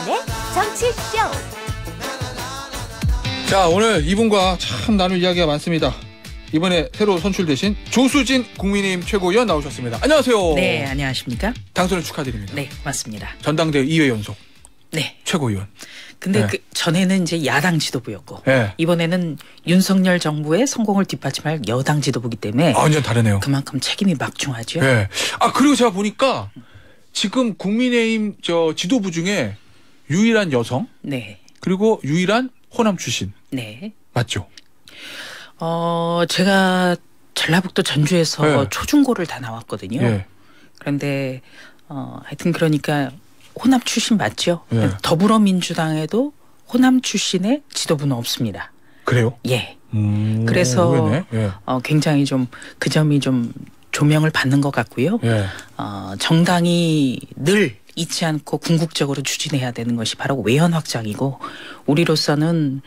김종현의 정치쇼. 자, 오늘 이분과 참 나눌 이야기가 많습니다. 이번에 새로 선출되신 조수진 국민의힘 최고위원 나오셨습니다. 안녕하세요. 네, 안녕하십니까? 당선을 축하드립니다. 네, 맞습니다. 전당대회 2회 연속. 네. 최고위원. 근데 네. 그 전에는 이제 야당 지도부였고 네. 이번에는 윤석열 정부의 성공을 뒷받침할 여당 지도부이기 때문에 완전 다르네요. 그만큼 책임이 막중하죠. 네. 아, 그리고 제가 보니까 지금 국민의힘 지도부 중에 유일한 여성, 네. 그리고 유일한 호남 출신. 네. 맞죠? 제가 전라북도 전주에서 네. 초중고를 다 나왔거든요. 예. 그런데 하여튼 그러니까 호남 출신 맞죠? 예. 더불어민주당에도 호남 출신의 지도부는 없습니다. 그래요? 예. 그래서 의외네. 예. 굉장히 좀 그 점이 좀 조명을 받는 것 같고요. 예. 정당이 늘 잊지 않고 궁극적으로 추진해야 되는 것이 바로 외연 확장이고 우리로서는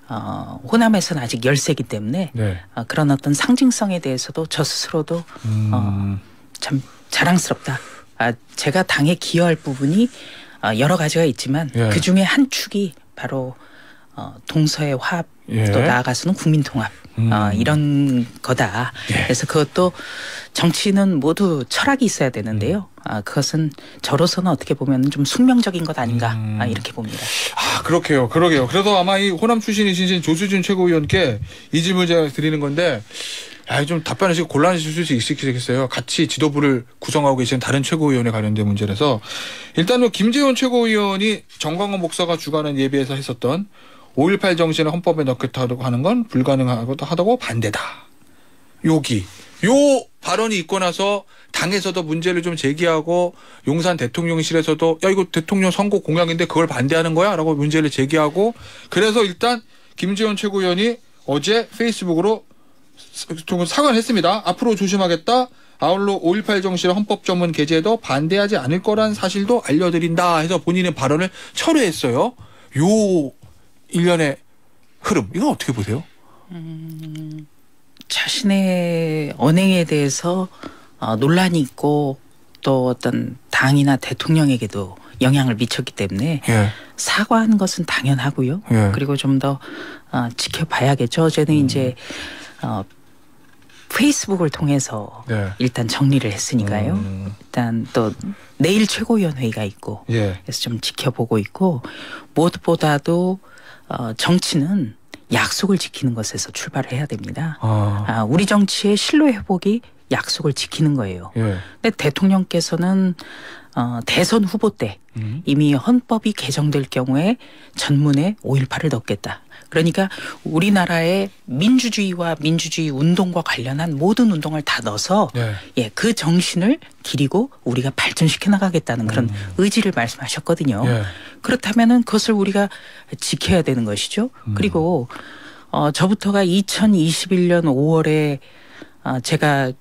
호남에서는 아직 열세이기 때문에 네. 그런 어떤 상징성에 대해서도 저 스스로도 참 자랑스럽다. 제가 당에 기여할 부분이 여러 가지가 있지만 예. 그중에 한 축이 바로 동서의 화합 예. 또 나아가서는 국민통합 이런 거다. 예. 그래서 그것도 정치는 모두 철학이 있어야 되는데요. 그것은 저로서는 어떻게 보면 좀 숙명적인 것 아닌가 이렇게 봅니다. 아, 그러게요. 그래도 아마 이 호남 출신이신 조수진 최고위원께 이 질문을 제가 드리는 건데 좀 답변을 지금 곤란하실 수 있으시겠어요. 같이 지도부를 구성하고 계신 다른 최고위원에 관련된 문제라서 일단 김재원 최고위원이 정광훈 목사가 주관한 예비에서 했었던 5.18 정신을 헌법에 넣겠다고 하는 건 불가능하다고 반대다. 요 발언이 있고 나서 당에서도 문제를 좀 제기하고 용산 대통령실에서도 야 이거 대통령 선거 공약인데 그걸 반대하는 거야? 라고 문제를 제기하고 그래서 일단 김재원 최고위원이 어제 페이스북으로 사과를 했습니다. 앞으로 조심하겠다. 아울러 5.18 정신을 헌법 전문 게재에도 반대하지 않을 거란 사실도 알려드린다 해서 본인의 발언을 철회했어요. 요 일련의 흐름 이건 어떻게 보세요? 자신의 언행에 대해서 논란이 있고 또 어떤 당이나 대통령에게도 영향을 미쳤기 때문에 예. 사과하는 것은 당연하고요. 예. 그리고 좀 더 지켜봐야겠죠. 어제는 이제 페이스북을 통해서 네. 일단 정리를 했으니까요. 일단 또 내일 최고위원 회의가 있고 예. 그래서 좀 지켜보고 있고 무엇보다도 정치는 약속을 지키는 것에서 출발을 해야 됩니다. 우리 정치의 신뢰 회복이 약속을 지키는 거예요. 예. 근데 대통령께서는 대선 후보 때 이미 헌법이 개정될 경우에 전문에 5.18을 넣겠다. 그러니까 우리나라의 민주주의와 민주주의 운동과 관련한 모든 운동을 다 넣어서 네. 그 정신을 기리고 우리가 발전시켜 나가겠다는 그런 의지를 말씀하셨거든요. 예. 그렇다면은 그것을 우리가 지켜야 되는 것이죠. 그리고 저부터가 2021년 5월에 제가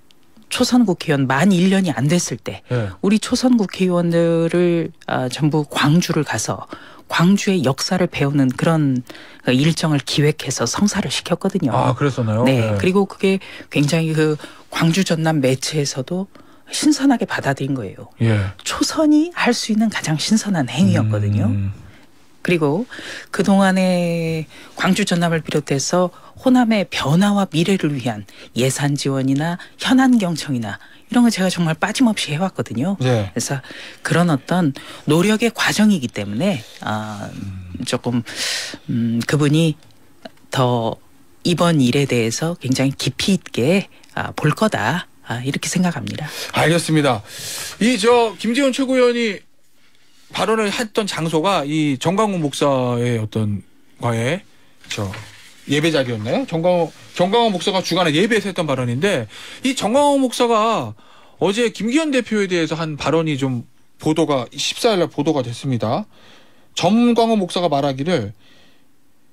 초선 국회의원 만 1년이 안 됐을 때 예. 우리 초선 국회의원들을 전부 광주를 가서 광주의 역사를 배우는 그런 일정을 기획해서 성사를 시켰거든요. 아, 그랬었나요? 네. 예. 그리고 그게 굉장히 그 광주 전남 매체에서도 신선하게 받아들인 거예요. 예. 초선이 할 수 있는 가장 신선한 행위였거든요. 그리고 그동안에 광주 전남을 비롯해서 호남의 변화와 미래를 위한 예산 지원이나 현안경청이나 이런 거 제가 정말 빠짐없이 해왔거든요. 예. 그래서 그런 어떤 노력의 과정이기 때문에 조금 그분이 더 이번 일에 대해서 굉장히 깊이 있게 볼 거다 이렇게 생각합니다. 알겠습니다. 김재원 최고위원이 발언을 했던 장소가 이 정광훈 목사의 어떤 과의 예배 자리였나요? 정광훈 목사가 주관한 예배에서 했던 발언인데 이 정광훈 목사가 어제 김기현 대표에 대해서 한 발언이 좀 14일날 보도가 됐습니다. 정광훈 목사가 말하기를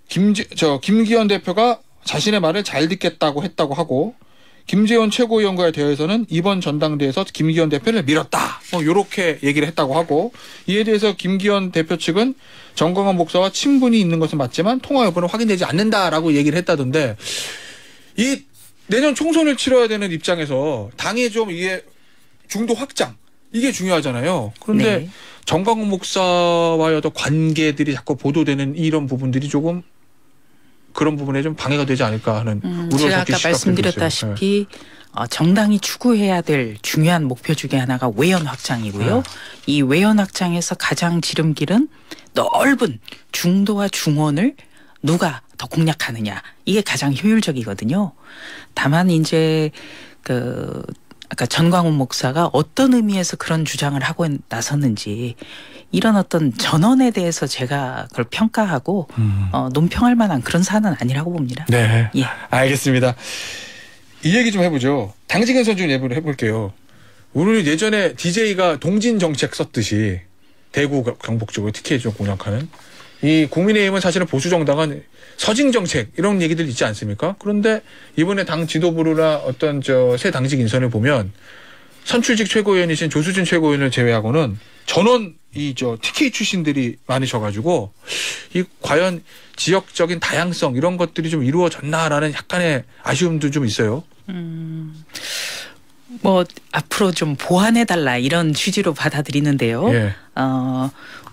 김기현 대표가 자신의 말을 잘 듣겠다고 했다고 하고 김재원 최고위원과의 대화에서는 이번 전당대회에서 김기현 대표를 밀었다. 이렇게 얘기를 했다고 하고 이에 대해서 김기현 대표 측은 정광훈 목사와 친분이 있는 것은 맞지만 통화 여부는 확인되지 않는다라고 얘기를 했다던데 이 내년 총선을 치러야 되는 입장에서 당의 좀 이게 중도 확장 이게 중요하잖아요. 그런데 네. 정광훈 목사와의 어떤 관계들이 자꾸 보도되는 이런 부분들이 조금 그런 부분에 좀 방해가 되지 않을까 하는 우려가 제가 아까 시각되고 있어요. 말씀드렸다시피 정당이 추구해야 될 중요한 목표 중에 하나가 외연 확장이고요. 이 외연 확장에서 가장 지름길은 넓은 중도와 중원을 누가 더 공략하느냐. 이게 가장 효율적이거든요. 다만 이제 아까 전광훈 목사가 어떤 의미에서 그런 주장을 하고 나섰는지 이런 어떤 전언에 대해서 제가 그걸 평가하고 논평할 만한 그런 사안은 아니라고 봅니다. 네, 예. 알겠습니다. 이 얘기 좀 해보죠. 당직은 선좀 예보를 해볼게요. 오늘 예전에 DJ가 동진 정책 썼듯이 대구 경북 쪽으로 TK 쪽 공략하는 이 국민의힘은 사실은 보수 정당은 서징 정책 이런 얘기들 있지 않습니까? 그런데 이번에 당 지도부나 어떤 새 당직 인선을 보면 선출직 최고위원이신 조수진 최고위원을 제외하고는 전원 TK 출신들이 많으셔가지고 이 과연 지역적인 다양성 이런 것들이 좀 이루어졌나라는 약간의 아쉬움도 좀 있어요. 뭐 앞으로 좀 보완해달라 이런 취지로 받아들이는데요. 예.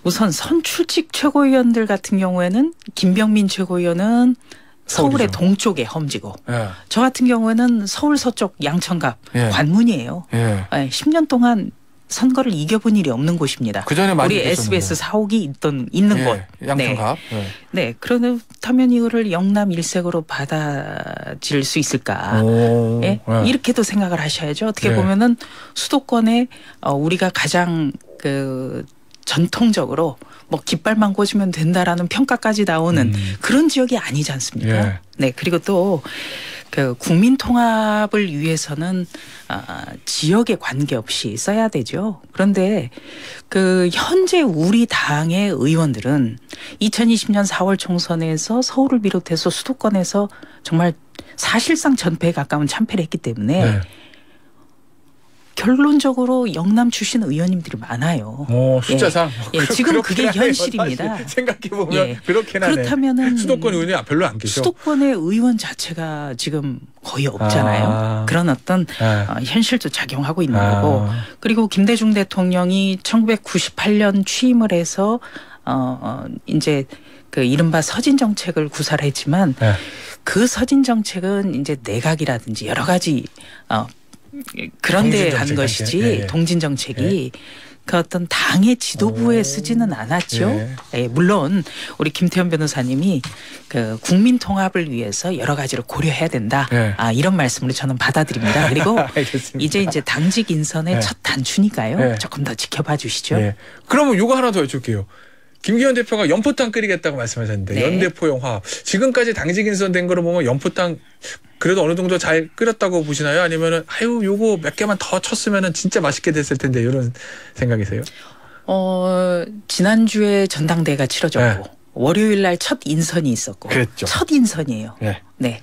우선 선출직 최고위원들 같은 경우에는 김병민 최고위원은 서울의 서울이죠. 동쪽에 험지고 예. 저 같은 경우에는 서울 서쪽 양천갑 예. 관문이에요. 예. 10년 동안 선거를 이겨본 일이 없는 곳입니다. 그 전에 많이 우리 됐었는데. SBS 사옥이 있는 곳. 양천갑. 네. 네, 그렇다면 이거를 영남 일색으로 받아질 수 있을까? 오. 예? 예. 이렇게도 생각을 하셔야죠. 어떻게 네. 보면은 수도권에 우리가 가장 전통적으로 뭐 깃발만 꽂으면 된다라는 평가까지 나오는 그런 지역이 아니지 않습니까? 예. 네, 그리고 또 국민 통합을 위해서는 지역에 관계없이 써야 되죠. 그런데 현재 우리 당의 의원들은 2020년 4월 총선에서 서울을 비롯해서 수도권에서 정말 사실상 전패에 가까운 참패를 했기 때문에 네. 결론적으로 영남 출신 의원님들이 많아요. 숫자상. 예, 지금 그게 하네요. 현실입니다. 생각해보면 예. 그렇긴 하네. 그렇다면은 수도권 의원이 별로 안 계셔. 수도권의 의원 자체가 지금 거의 없잖아요. 그런 어떤 현실도 작용하고 있는 거고. 그리고 김대중 대통령이 1998년 취임을 해서 이제 이른바 서진 정책을 구사를 했지만 그 서진 정책은 이제 내각이라든지 여러 가지 그런데 한 것이지 예. 동진 정책이 그 어떤 당의 지도부에 쓰지는 않았죠. 예, 물론 우리 김태현 변호사님이 국민 통합을 위해서 여러 가지를 고려해야 된다. 이런 말씀을 저는 받아들입니다. 그리고 이제 당직 인선의 첫 단추니까요. 조금 더 지켜봐 주시죠. 그러면 요거 하나 더 여쭐게요. 김기현 대표가 연포탕 끓이겠다고 말씀하셨는데 네. 연대포 영화 지금까지 당직 인선된 거로 보면 연포탕 그래도 어느 정도 잘 끓였다고 보시나요? 아니면은 요거 몇 개만 더 쳤으면은 진짜 맛있게 됐을 텐데 이런 생각이세요? 지난주에 전당대회가 치러졌고 월요일 날 첫 인선이 있었고 그랬죠. 첫 인선이에요. 네.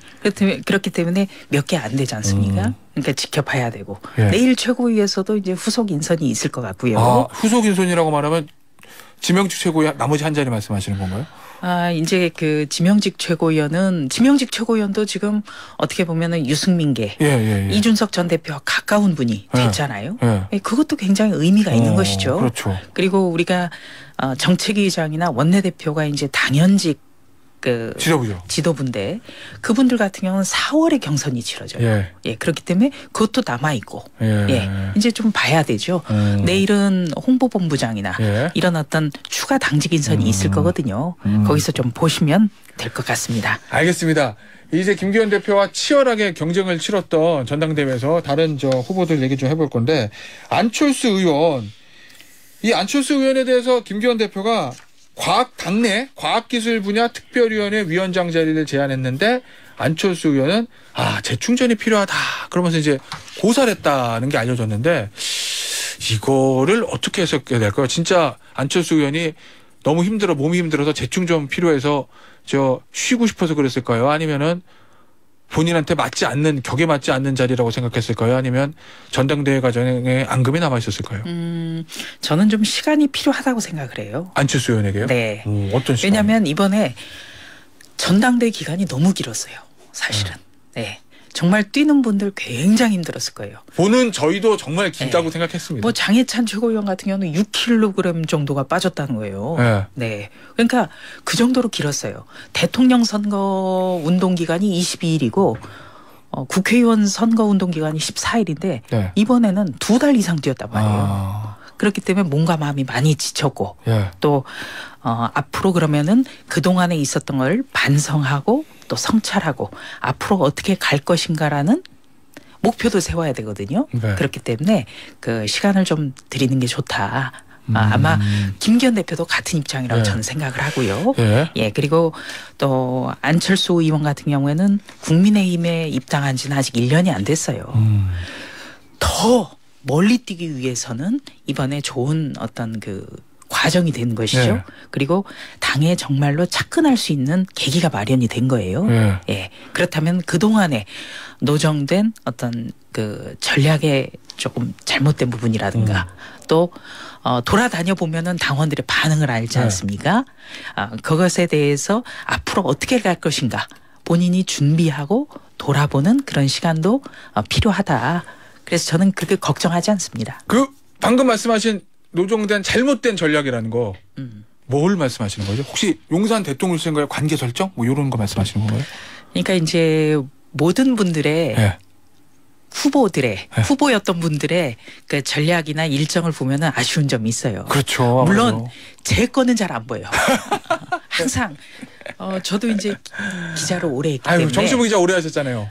그렇기 때문에 몇 개 안 되지 않습니까? 그러니까 지켜봐야 되고 내일 최고위에서도 이제 후속 인선이 있을 것 같고요. 후속 인선이라고 말하면 지명직 최고위 나머지 한 자리 말씀하시는 건가요? 이제 지명직 최고위원도 지금 어떻게 보면은 유승민계 이준석 전 대표와 가까운 분이 됐잖아요. 그것도 굉장히 의미가 있는 것이죠. 그렇죠. 그리고 우리가 정책위의장이나 원내대표가 이제 당연직 지도부인데 그분들 같은 경우는 4월에 경선이 치러져요. 그렇기 때문에 그것도 남아 있고 이제 좀 봐야 되죠. 내일은 홍보본부장이나 이런 어떤 추가 당직 인선이 있을 거거든요. 거기서 좀 보시면 될 것 같습니다. 알겠습니다. 이제 김기현 대표와 치열하게 경쟁을 치렀던 전당대회에서 다른 후보들 얘기 좀 해볼 건데 안철수 의원 이 안철수 의원에 대해서 김기현 대표가 당내 과학기술 분야 특별위원회 위원장 자리를 제안했는데 안철수 의원은 재충전이 필요하다 그러면서 이제 고사를 했다는 게 알려졌는데 이거를 어떻게 해석해야 될까요? 진짜 안철수 의원이 너무 몸이 힘들어서 재충전 필요해서 쉬고 싶어서 그랬을까요? 아니면은 본인한테 격에 맞지 않는 자리라고 생각했을까요? 아니면 전당대회 과정에 앙금이 남아 있었을까요? 저는 좀 시간이 필요하다고 생각을 해요. 안철수 의원에게요? 네. 어떤 시간? 왜냐하면 이번에 전당대회 기간이 너무 길었어요. 사실은. 정말 뛰는 분들 굉장히 힘들었을 거예요. 보는 저희도 정말 길다고 생각했습니다. 뭐 장해찬 최고위원 같은 경우는 6kg 정도가 빠졌다는 거예요. 네. 그러니까 그 정도로 길었어요. 대통령 선거 운동 기간이 22일이고 국회의원 선거 운동 기간이 14일인데 네. 이번에는 2달 이상 뛰었단 말이에요. 그렇기 때문에 몸과 마음이 많이 지쳤고 또 앞으로 그러면은 그동안에 있었던 걸 반성하고 또 성찰하고 앞으로 어떻게 갈 것인가라는 목표도 세워야 되거든요. 네. 그렇기 때문에 그 시간을 좀 드리는 게 좋다. 아마 김기현 대표도 같은 입장이라고 저는 생각을 하고요. 예, 그리고 또 안철수 의원 같은 경우에는 국민의힘에 입당한 지는 아직 1년이 안 됐어요. 더 멀리 뛰기 위해서는 이번에 좋은 어떤 그 과정이 된 것이죠. 그리고 당에 정말로 착근할 수 있는 계기가 마련이 된 거예요. 예. 그렇다면 그동안에 노정된 어떤 그 전략의 조금 잘못된 부분이라든가 또 돌아다녀 보면은 당원들의 반응을 알지 않습니까? 그것에 대해서 앞으로 어떻게 갈 것인가 본인이 준비하고 돌아보는 그런 시간도 필요하다. 그래서 저는 그게 걱정하지 않습니다. 그 방금 말씀하신 노정된 잘못된 전략이라는 거 뭘 말씀하시는 거죠? 혹시 용산 대통령 선거의 관계 설정 뭐 이런 거 말씀하시는 건가요? 그러니까 이제 모든 분들의 후보들의 후보였던 분들의 그 전략이나 일정을 보면은 아쉬운 점이 있어요. 그렇죠. 물론 아무래도. 제 거는 잘 안 보여요. 항상 저도 이제 기자를 오래 했기 때문에 정신부 기자 오래 하셨잖아요.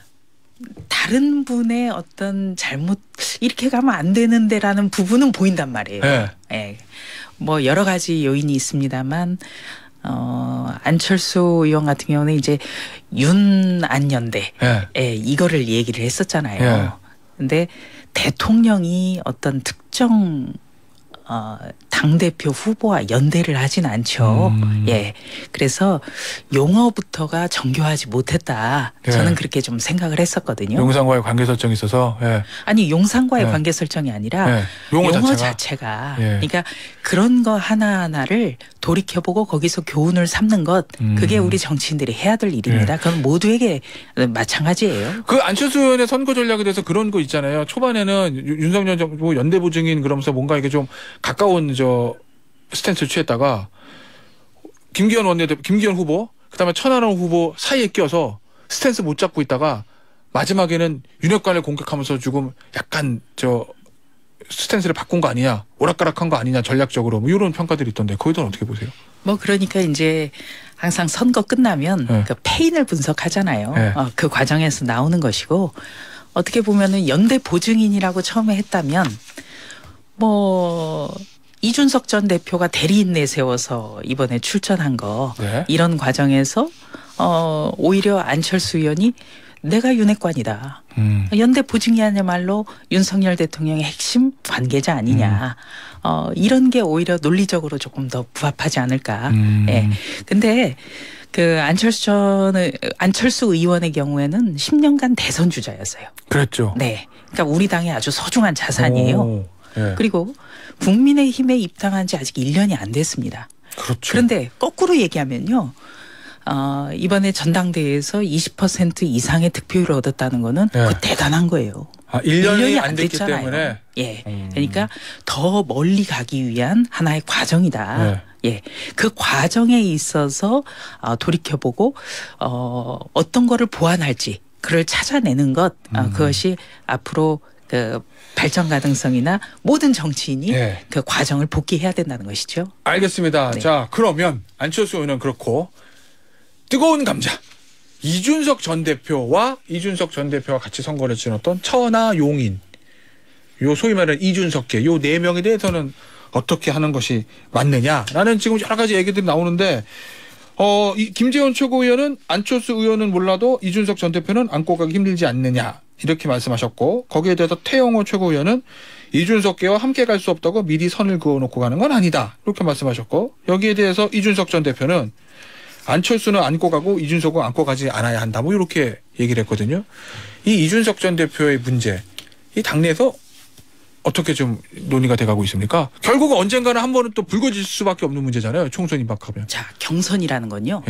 다른 분의 어떤 잘못 이렇게 가면 안 되는데라는 부분은 보인단 말이에요. 예. 뭐 여러 가지 요인이 있습니다만 안철수 의원 같은 경우는 이제 윤안연대 이거를 얘기를 했었잖아요. 근데 대통령이 어떤 특정 당대표 후보와 연대를 하진 않죠. 예. 그래서 용어부터가 정교하지 못했다. 저는 그렇게 좀 생각을 했었거든요. 용산과의 관계 설정이 있어서. 아니 용산과의 관계 설정이 아니라 용어 자체가. 그러니까 그런 거 하나하나를 돌이켜보고 거기서 교훈을 삼는 것 그게 우리 정치인들이 해야 될 일입니다. 그건 모두에게 마찬가지예요. 그 안철수 의원의 선거 전략에 대해서 그런 거 있잖아요. 초반에는 윤석열 정부 연대 보증인 그러면서 뭔가 이게 좀 가까운 스탠스를 취했다가 김기현 후보 그다음에 천하람 후보 사이에 껴서 스탠스 못 잡고 있다가 마지막에는 윤핵관을 공격하면서 조금 약간 스탠스를 바꾼 거 아니냐 오락가락한 거 아니냐 전략적으로 뭐 이런 평가들이 있던데 거기도 어떻게 보세요? 뭐 그러니까 이제 항상 선거 끝나면 그 패인을 분석하잖아요. 그 과정에서 나오는 것이고 어떻게 보면은 연대 보증인이라고 처음에 했다면 뭐 이준석 전 대표가 대리인 내세워서 이번에 출전한 거 이런 과정에서 오히려 안철수 의원이 내가 윤핵관이다. 연대 보증이야말로 윤석열 대통령의 핵심 관계자 아니냐. 이런 게 오히려 논리적으로 조금 더 부합하지 않을까. 예. 근데 그 안철수 의원의 경우에는 10년간 대선 주자였어요. 그랬죠. 네. 그러니까 우리 당의 아주 소중한 자산이에요. 그리고 국민의힘에 입당한 지 아직 1년이 안 됐습니다. 그렇죠. 그런데 거꾸로 얘기하면요. 이번에 전당대회에서 20% 이상의 득표율을 얻었다는 거는 그 대단한 거예요. 1년이 안 됐기 됐잖아요. 때문에. 예. 그러니까 더 멀리 가기 위한 하나의 과정이다. 예. 그 과정에 있어서 돌이켜보고 어떤 거를 보완할지 그를 찾아내는 것 그것이 앞으로 그 발전 가능성이나 모든 정치인이 그 과정을 복귀해야 된다는 것이죠. 알겠습니다. 네. 자, 그러면 안철수 의원은 그렇고 뜨거운 감자 이준석 전 대표와 같이 선거를 치렀던 천하용인 요 소위 말하는 이준석계 요 4명에 대해서는 어떻게 하는 것이 맞느냐라는 지금 여러 가지 얘기들이 나오는데 이 김재원 최고위원은 안철수 의원은 몰라도 이준석 전 대표는 안고 가기 힘들지 않느냐 이렇게 말씀하셨고 거기에 대해서 태영호 최고위원은 이준석계와 함께 갈 수 없다고 미리 선을 그어놓고 가는 건 아니다 이렇게 말씀하셨고 여기에 대해서 이준석 전 대표는 안철수는 안고 가고 이준석은 안고 가지 않아야 한다 뭐 이렇게 얘기를 했거든요. 이 이준석 전 대표의 문제 이 당내에서 어떻게 좀 논의가 돼가고 있습니까? 결국은 언젠가는 한 번은 또 불거질 수밖에 없는 문제잖아요. 총선 임박하면. 자, 경선이라는 건요.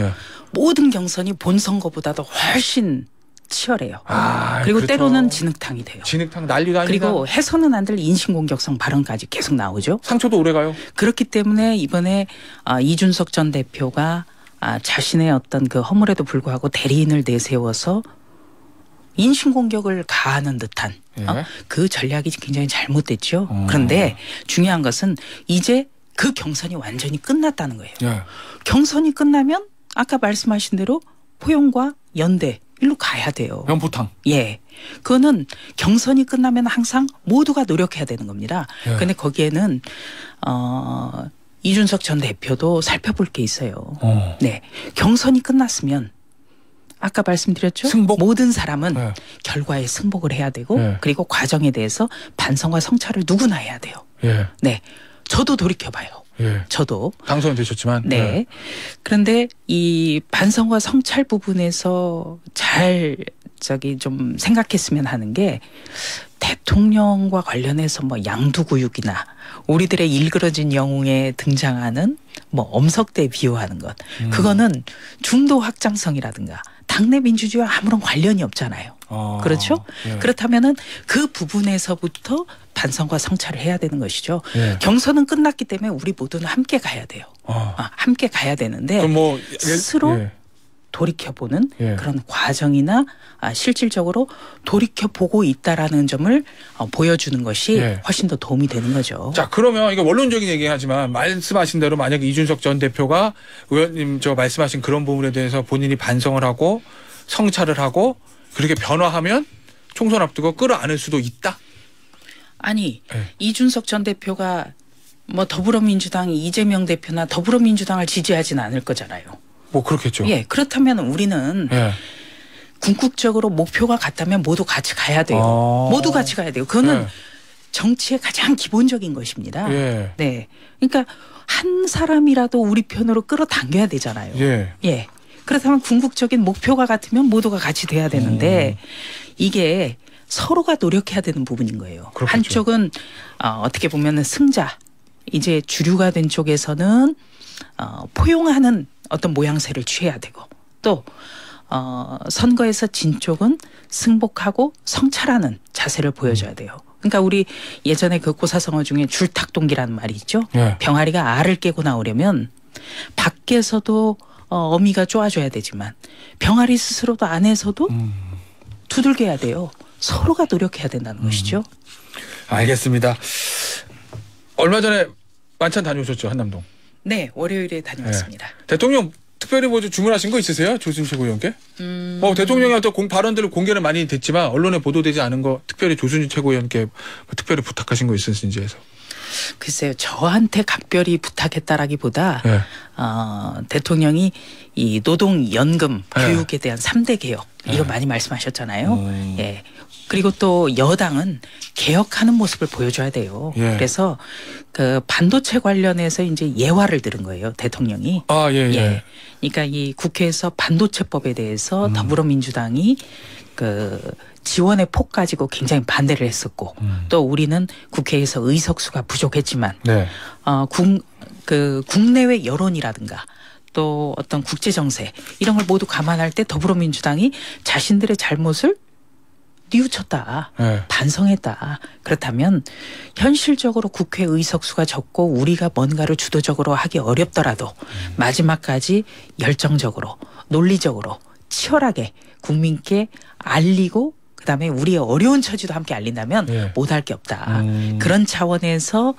모든 경선이 본 선거보다도 훨씬 치열해요. 아, 그리고 그렇죠. 때로는 진흙탕이 돼요. 진흙탕 난리도 아니고 그리고 해서는 안 될 인신공격성 발언까지 계속 나오죠. 상처도 오래 가요. 그렇기 때문에 이번에 이준석 전 대표가 자신의 어떤 그 허물에도 불구하고 대리인을 내세워서 인신공격을 가하는 듯한 예. 그 전략이 굉장히 잘못됐죠. 그런데 중요한 것은 이제 그 경선이 완전히 끝났다는 거예요. 예. 경선이 끝나면 아까 말씀하신 대로 포용과 연대 일로 가야 돼요. 연포탕. 예. 그거는 경선이 끝나면 항상 모두가 노력해야 되는 겁니다. 예. 그런데 거기에는 이준석 전 대표도 살펴볼 게 있어요. 네. 경선이 끝났으면 아까 말씀드렸죠. 승복? 모든 사람은 네. 결과에 승복을 해야 되고 네. 그리고 과정에 대해서 반성과 성찰을 누구나 해야 돼요. 예. 네. 저도 돌이켜봐요. 예. 저도. 당선은 되셨지만. 네. 예. 그런데 이 반성과 성찰 부분에서 잘 좀 생각했으면 하는 게 대통령과 관련해서 뭐 양두구육이나 우리들의 일그러진 영웅에 등장하는 뭐 엄석대 비유하는 것. 그거는 중도 확장성이라든가 당내 민주주의와 아무런 관련이 없잖아요. 그렇죠? 예. 그렇다면은 그 부분에서부터 반성과 성찰을 해야 되는 것이죠. 예. 경선은 끝났기 때문에 우리 모두는 함께 가야 돼요. 함께 가야 되는데 그럼 뭐 스스로 예. 돌이켜보는 예. 그런 과정이나 실질적으로 돌이켜보고 있다라는 점을 보여주는 것이 예. 훨씬 더 도움이 되는 거죠. 자, 그러면 이거 원론적인 얘기긴 하지만 말씀하신 대로 만약에 이준석 전 대표가 의원님 말씀하신 그런 부분에 대해서 본인이 반성을 하고 성찰을 하고 그렇게 변화하면 총선 앞두고 끌어안을 수도 있다? 아니 예. 이준석 전 대표가 뭐 더불어민주당이 이재명 대표나 더불어민주당을 지지하진 않을 거잖아요. 뭐 그렇겠죠. 예, 그렇다면 우리는 예. 궁극적으로 목표가 같다면 모두 같이 가야 돼요. 모두 같이 가야 돼요. 그거는 예. 정치의 가장 기본적인 것입니다. 예. 네, 그러니까 한 사람이라도 우리 편으로 끌어당겨야 되잖아요. 예. 예. 그렇다면 궁극적인 목표가 같으면 모두가 같이 돼야 되는데 이게 서로가 노력해야 되는 부분인 거예요. 그렇겠죠. 한쪽은 어떻게 보면은 승자, 이제 주류가 된 쪽에서는 포용하는 어떤 모양새를 취해야 되고 또 선거에서 진 쪽은 승복하고 성찰하는 자세를 보여줘야 돼요. 그러니까 우리 예전에 그 고사성어 중에 줄탁동기라는 말이 있죠. 예. 병아리가 알을 깨고 나오려면 밖에서도 어미가 쪼아줘야 되지만 병아리 스스로도 안에서도 두들겨야 돼요. 서로가 노력해야 된다는 것이죠. 알겠습니다. 얼마 전에 만찬 다녀오셨죠, 한남동? 네, 월요일에 다녀왔습니다. 대통령 특별히 뭐 주문하신 거 있으세요? 조순 최고위원께? 대통령의 어떤 발언들 공개는 많이 됐지만 언론에 보도되지 않은 거 특별히 조순 최고위원께 뭐 특별히 부탁하신 거 있으신지 해서. 글쎄요, 저한테 각별히 부탁했다라기보다 예. 대통령이 이 노동연금 예. 교육에 대한 3대 개혁 이거 많이 말씀하셨잖아요. 예. 그리고 또 여당은 개혁하는 모습을 보여줘야 돼요. 예. 그래서 그 반도체 관련해서 이제 예화를 들은 거예요, 대통령이. 아, 예, 예. 그러니까 이 국회에서 반도체법에 대해서 더불어민주당이 그 지원의 폭 가지고 굉장히 반대를 했었고 또 우리는 국회에서 의석수가 부족했지만 네. 국내외 여론이라든가 또 어떤 국제 정세 이런 걸 모두 감안할 때 더불어민주당이 자신들의 잘못을 뉘우쳤다. 네. 반성했다. 그렇다면 현실적으로 국회 의석수가 적고 우리가 뭔가를 주도적으로 하기 어렵더라도 마지막까지 열정적으로 논리적으로 치열하게 국민께 알리고 그다음에 우리의 어려운 처지도 함께 알린다면 예. 못할 게 없다. 그런 차원에서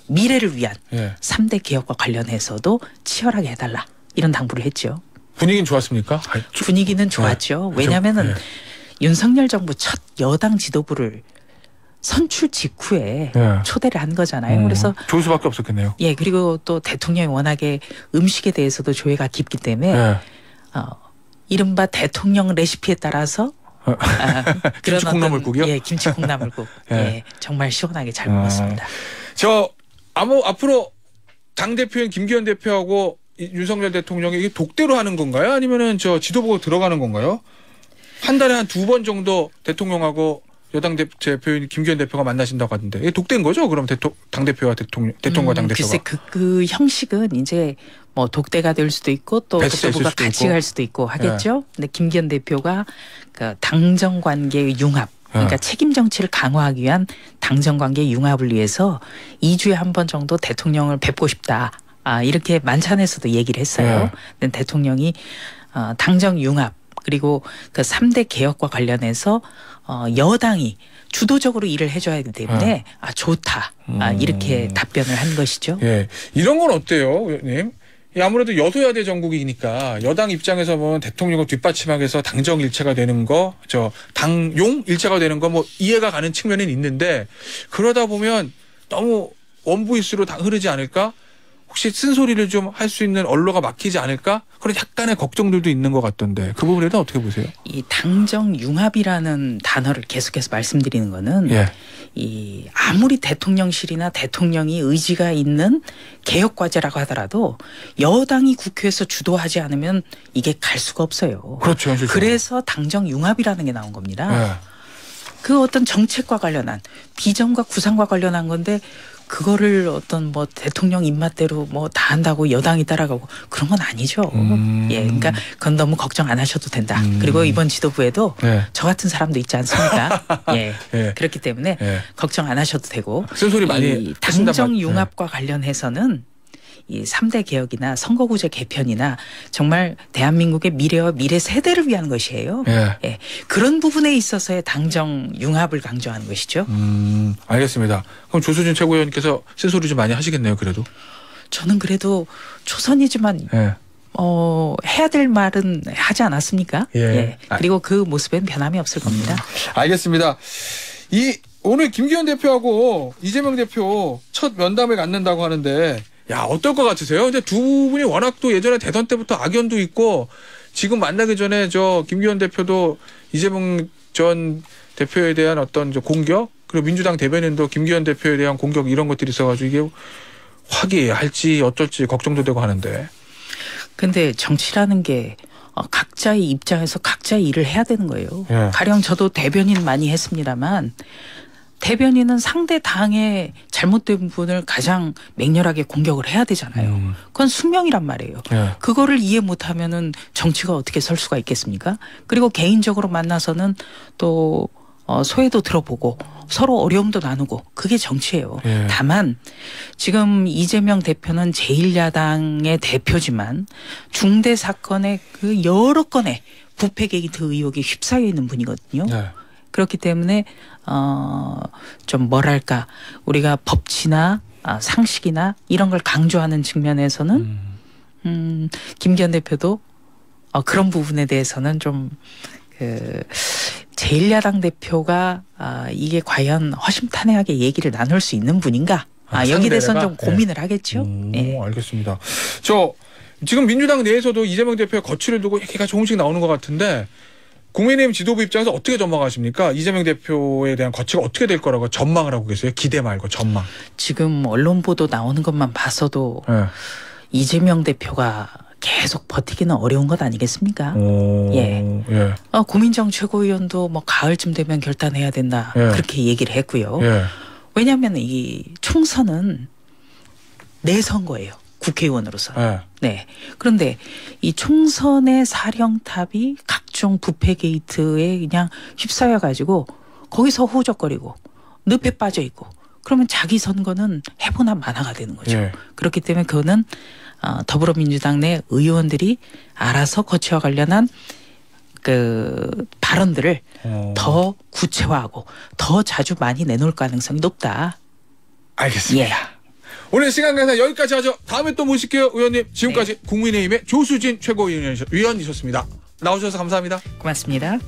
미래를 위한 예. 3대 개혁과 관련해서도 치열하게 해달라. 이런 당부를 했죠. 분위기는 좋았습니까? 분위기는 좋았죠. 왜냐하면 윤석열 정부 첫 여당 지도부를 선출 직후에 예. 초대를 한 거잖아요. 그래서 좋을 수밖에 없었겠네요. 예, 그리고 또 대통령이 워낙에 음식에 대해서도 조예가 깊기 때문에 예. 이른바 대통령 레시피에 따라서 그런 김치콩나물국이요? 예, 김치콩나물국. 예. 예, 정말 시원하게 잘 먹었습니다. 앞으로 당 대표인 김기현 대표하고 윤석열 대통령이 이게 독대로 하는 건가요? 아니면은 지도부가 들어가는 건가요? 한 달에 한 2번 정도 대통령하고 여당 대표인 김기현 대표가 만나신다고 하던데 이게 독대인 거죠? 그럼 당대표와 대통령과 당대표가. 글쎄 그 형식은 이제 뭐 독대가 될 수도 있고 또 대표가 같이 갈 수도 있고 하겠죠. 근데 김기현 대표가 그 당정 관계의 융합, 그러니까 책임 정치를 강화하기 위한 당정 관계 융합을 위해서 2주에 한 번 정도 대통령을 뵙고 싶다. 이렇게 만찬에서도 얘기를 했어요. 근데 대통령이 당정 융합 그리고 그 3대 개혁과 관련해서 여당이 주도적으로 일을 해줘야 하기 때문에 좋다. 이렇게 답변을 한 것이죠. 예, 이런 건 어때요, 의원님? 아무래도 여소야대 정국이니까 여당 입장에서 보면 대통령을 뒷받침하기 위해서 당정 일체가 되는 거, 당용 일체가 되는 거 뭐 이해가 가는 측면은 있는데 그러다 보면 너무 원부 이슈로 흐르지 않을까? 혹시 쓴소리를 좀 할 수 있는 언로가 막히지 않을까? 그런 약간의 걱정들도 있는 것 같던데 그 부분에 대해서 어떻게 보세요? 이 당정 융합이라는 단어를 계속해서 말씀드리는 거는 이 아무리 대통령실이나 대통령이 의지가 있는 개혁 과제라고 하더라도 여당이 국회에서 주도하지 않으면 이게 갈 수가 없어요. 그렇죠. 그래서 당정 융합이라는 게 나온 겁니다. 그 어떤 정책과 관련한 비전과 구상과 관련한 건데 그거를 어떤 뭐 대통령 입맛대로 뭐 다 한다고 여당이 따라가고 그런 건 아니죠. 예, 그러니까 그건 너무 걱정 안 하셔도 된다. 그리고 이번 지도부에도 저 같은 사람도 있지 않습니까? 예, 그렇기 때문에 걱정 안 하셔도 되고. 쓴소리 많이 당정 융합과 관련해서는 이 3대 개혁이나 선거구제 개편이나 정말 대한민국의 미래와 미래 세대를 위한 것이에요. 예. 그런 부분에 있어서의 당정 융합을 강조하는 것이죠. 알겠습니다. 그럼 조수진 최고위원께서 쓴소리 좀 많이 하시겠네요. 그래도. 저는 그래도 초선이지만 해야 될 말은 하지 않았습니까? 그리고 그 모습엔 변함이 없을 겁니다. 알겠습니다. 오늘 김기현 대표하고 이재명 대표 첫 면담을 갖는다고 하는데 야, 어떨 것 같으세요? 근데 두 분이 워낙 또 예전에 대선 때부터 악연도 있고 지금 만나기 전에 김기현 대표도 이재명 전 대표에 대한 어떤 공격 그리고 민주당 대변인도 김기현 대표에 대한 공격 이런 것들이 있어가지고 이게 화기할지 어쩔지 걱정도 되고 하는데. 근데 정치라는 게 각자의 입장에서 각자의 일을 해야 되는 거예요. 가령 저도 대변인 많이 했습니다만 대변인은 상대 당의 잘못된 부분을 가장 맹렬하게 공격을 해야 되잖아요. 그건 숙명이란 말이에요. 그거를 이해 못하면은 정치가 어떻게 설 수가 있겠습니까? 그리고 개인적으로 만나서는 또 소회도 들어보고 서로 어려움도 나누고 그게 정치예요. 다만 지금 이재명 대표는 제1야당의 대표지만 중대 사건의 그 여러 건의 부패 게이트 의혹이 휩싸여 있는 분이거든요. 그렇기 때문에 좀 뭐랄까 우리가 법치나 상식이나 이런 걸 강조하는 측면에서는 김기현 대표도 그런 부분에 대해서는 좀 제1야당 대표가 이게 과연 허심탄회하게 얘기를 나눌 수 있는 분인가? 여기에 대해서는 좀 고민을 하겠죠. 알겠습니다. 지금 민주당 내에서도 이재명 대표의 거취를 두고 얘기가 조금씩 나오는 것 같은데 국민의힘 지도부 입장에서 어떻게 전망하십니까? 이재명 대표에 대한 거취가 어떻게 될 거라고 전망을 하고 계세요? 기대 말고 전망. 지금 언론 보도 나오는 것만 봐서도 이재명 대표가 계속 버티기는 어려운 것 아니겠습니까? 고민정 최고위원도 뭐 가을쯤 되면 결단해야 된다. 그렇게 얘기를 했고요. 왜냐하면 이 총선은 내 선거예요. 국회의원으로서. 그런데 이 총선의 사령탑이 각종 부패 게이트에 그냥 휩싸여 가지고 거기서 호적거리고 늪에 빠져 있고 그러면 자기 선거는 해보나 마나가 되는 거죠. 그렇기 때문에 그거는 더불어민주당 내 의원들이 알아서 거취와 관련한 그 발언들을 더 구체화하고 더 자주 많이 내놓을 가능성이 높다. 알겠습니다. 오늘 시간 관계상 여기까지 하죠. 다음에 또 모실게요, 의원님. 지금까지 국민의힘의 조수진 최고위원이셨습니다. 나오셔서 감사합니다. 고맙습니다.